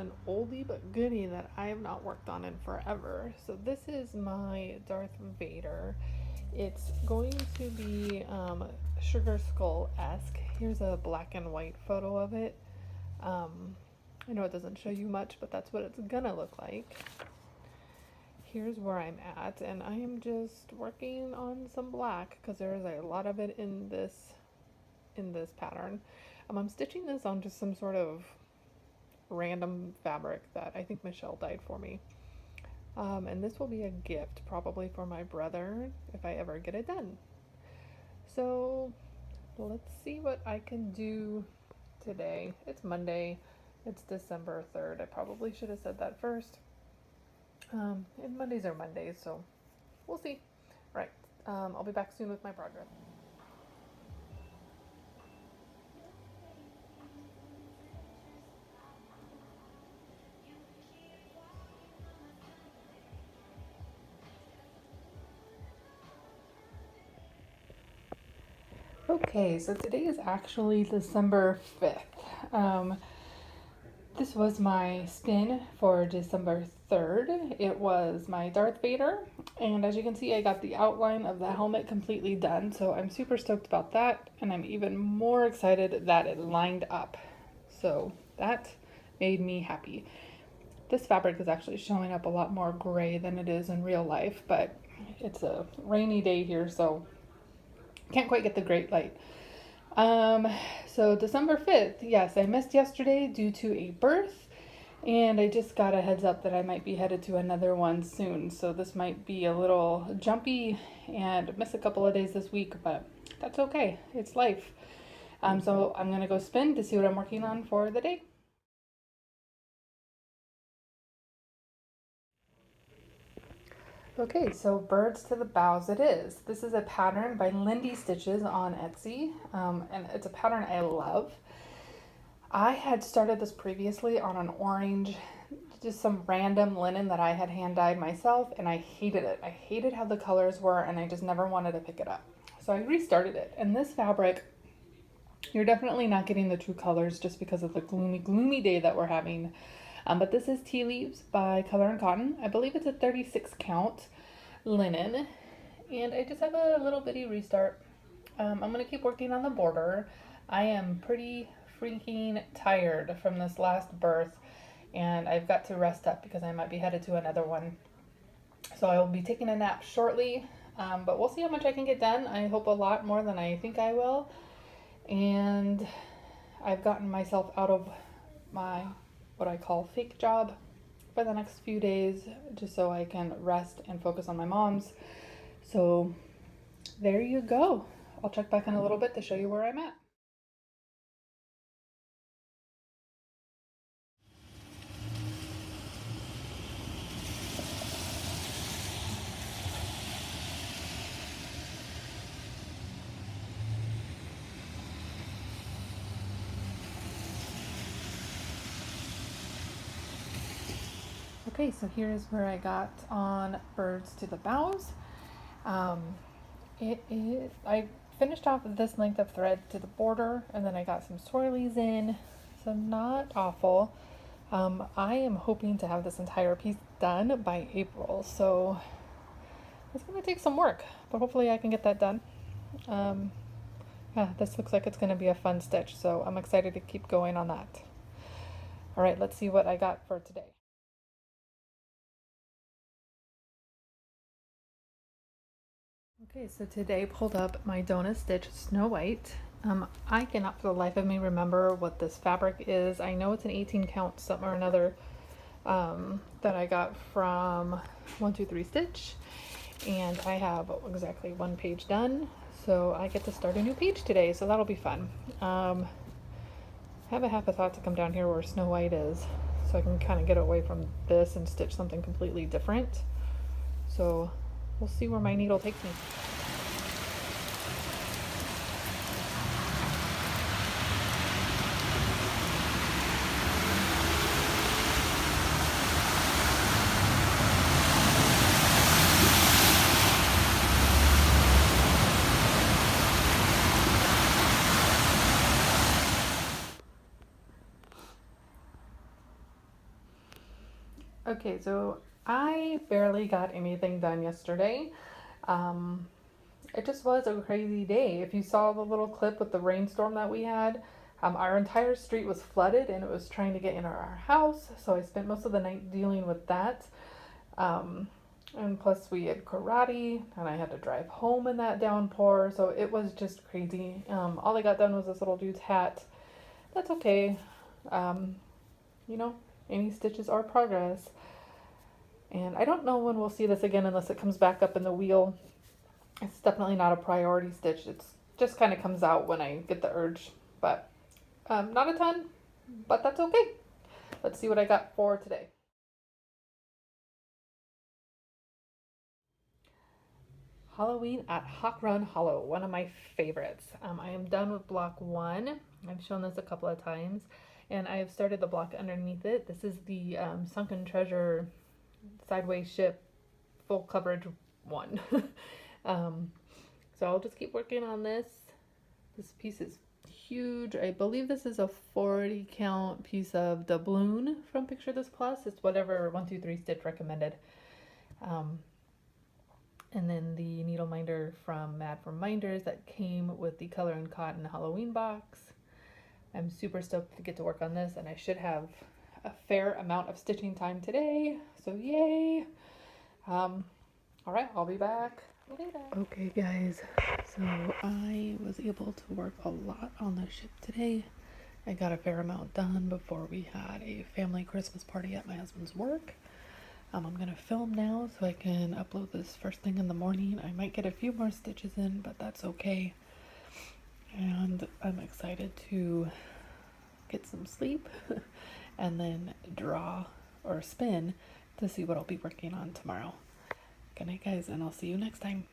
an oldie but goodie that I have not worked on in forever. So this is my Darth Vader. It's going to be Sugar Skull-esque. Here's a black and white photo of it. I know it doesn't show you much, but that's what it's gonna look like. Here's where I'm at, and I am just working on some black because there is a lot of it in this pattern. I'm stitching this on just some sort of random fabric that I think Michelle dyed for me. And this will be a gift probably for my brother if I ever get it done. So let's see what I can do today. It's Monday. It's December 3rd. I probably should have said that first. And Mondays are Mondays, so we'll see. Right. I'll be back soon with my progress. Okay, so today is actually December 5th. This was my spin for December 3rd. It was my Darth Vader, and as you can see, I got the outline of the helmet completely done, so I'm super stoked about that, and I'm even more excited that it lined up. So that made me happy. This fabric is actually showing up a lot more gray than it is in real life, but it's a rainy day here, so can't quite get the great light. So December 5th, yes, I missed yesterday due to a birth, and I just got a heads up that I might be headed to another one soon. So this might be a little jumpy and miss a couple of days this week, but that's okay. It's life. So I'm gonna go spin to see what I'm working on for the day. Okay, so birds to the bows it is. This is a pattern by Lindy Stitches on Etsy, and it's a pattern I love. I had started this previously on an orange, just some random linen that I had hand dyed myself, and I hated it. I hated how the colors were, and I just never wanted to pick it up. So I restarted it, and this fabric, you're definitely not getting the true colors just because of the gloomy day that we're having. But this is Tea Leaves by Color and Cotton. I believe it's a 36 count linen, and I just have a little bitty restart. I'm gonna keep working on the border. I am pretty freaking tired from this last birth, and I've got to rest up because I might be headed to another one. So I will be taking a nap shortly, but we'll see how much I can get done. I hope a lot more than I think I will. And I've gotten myself out of my what I call fake job for the next few days just so I can rest and focus on my mom's. So there you go. I'll check back in a little bit to show you where I'm at. Okay, so here's where I got on birds to the bows. I finished off this length of thread to the border, and then I got some swirlies in, so not awful. I am hoping to have this entire piece done by April, so it's gonna take some work, but hopefully I can get that done. Yeah, this looks like it's gonna be a fun stitch, so I'm excited to keep going on that. All right, let's see what I got for today. Okay, so today pulled up my Donut Stitch Snow White. I cannot for the life of me remember what this fabric is. I know it's an 18 count something or another that I got from 123 Stitch, and I have exactly one page done, so I get to start a new page today, so that'll be fun. I have a half a thought to come down here where Snow White is, so I can kind of get away from this and stitch something completely different. So we'll see where my needle takes me. Okay, so I barely got anything done yesterday. Um, it just was a crazy day. If you saw the little clip with the rainstorm that we had, our entire street was flooded and it was trying to get into our house. So I spent most of the night dealing with that. Um, and plus, we had karate and I had to drive home in that downpour. So it was just crazy. All I got done was this little dude's hat. That's okay. Um, you know, any stitches are progress. And I don't know when we'll see this again unless it comes back up in the wheel. It's definitely not a priority stitch. It's just kind of comes out when I get the urge. But not a ton, but that's okay. Let's see what I got for today. Halloween at Hawk Run Hollow, one of my favorites. I am done with block 1. I've shown this a couple of times, and I have started the block underneath it. This is the Sunken Treasure Sideways Ship full coverage 1. um, so I'll just keep working on this. This piece is huge. I believe this is a 40 count piece of doubloon from Picture This Plus. It's whatever 123 Stitch recommended. And then the needle minder from Mad for Minders that came with the Color and Cotton Halloween box. I'm super stoked to get to work on this, and I should have a fair amount of stitching time today, so yay. All right, I'll be back later. Okay guys, so I was able to work a lot on the ship today. I got a fair amount done before we had a family Christmas party at my husband's work. I'm gonna film now so I can upload this first thing in the morning. I might get a few more stitches in, but that's okay. And I'm excited to get some sleep and then draw or spin to see what I'll be working on tomorrow. Good night guys, and I'll see you next time.